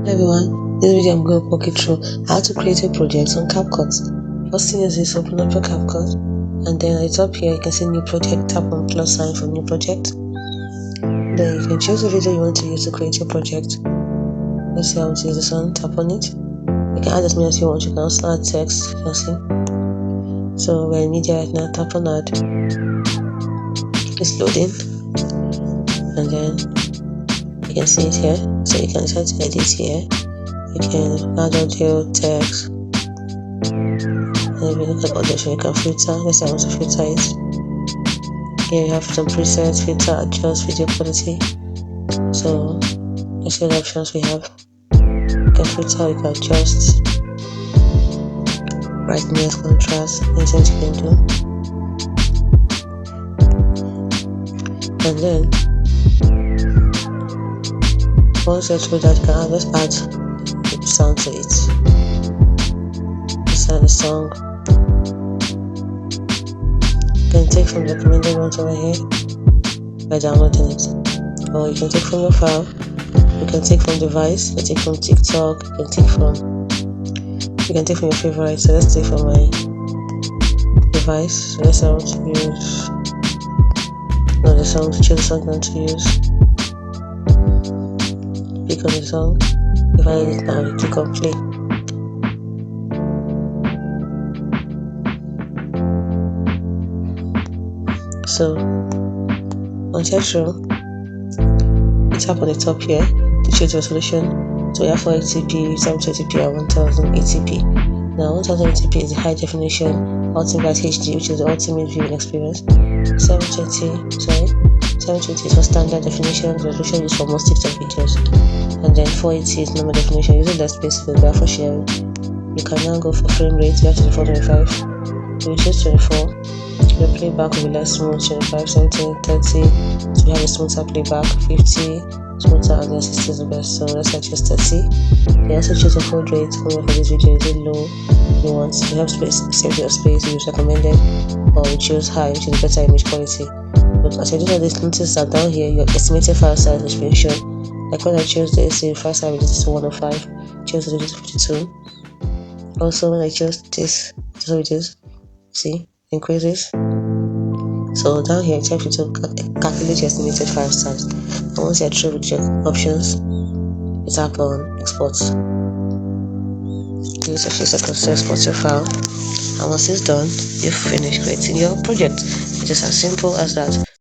Hi everyone, this video I'm going to walk you through how to create a project on Capcut. First thing is this: open up your Capcut, and then at the top here you can see new project. Tap on plus sign for new project. Then you can choose the video you want to use to create your project. Let's say I want to use this one. Tap on it. You can add as many as you want. You can also add text. You can see. So we're in media right now. Tap on add. It's loading, and then you can see it here. So you can decide to edit here. You can add audio, text. And if you look at audio, you can filter. Let's say I want to filter it. Here you have some presets: filter, adjust, video quality. So let's see the options we have. You can filter, you can adjust, brightness, contrast, anything you can do. And then once you're through that, you can just add sound to it. Let's add a song. You can take from the recommended ones over here by downloading it, or you can take from your file. You can take from device. You can take from TikTok. You can take from your favorite. So let's take from my device. So let's say I want to use the song. To choose the song I want to use. Click on the song. If I edit now, you click on play. So once you're through, you tap on the top here to choose the resolution. So we have 480p, 720p, and 1080p. Now 1080p is the high definition ultimate HD, which is the ultimate viewing experience. 720 is for standard definition, the resolution used for most TikTok videos. And then 480 is normal definition, using that space for graph sharing. You can now go for frame rate. You have 2425. So we choose 24. Your playback will be less smooth, 25, 17, 30. So we have a smoother playback, 50, smoother, and then 60 is the best. So let's choose 30. You also choose a code rate for this video. Is it low? You want to have space, save your space, which is recommended, or you choose high, which is better image quality. But as you do all this, notice that down here your estimated file size is being shown. Like when I chose this, the file size reduces to 105, chose to reduce to 52. Also when I chose this, so it is, see, increases. So down here it's helps you to calculate your estimated file size. And once you're through with your options, you tap on export. Give it a few seconds to export your file. And once it's done, you've finished creating your project. It is as simple as that.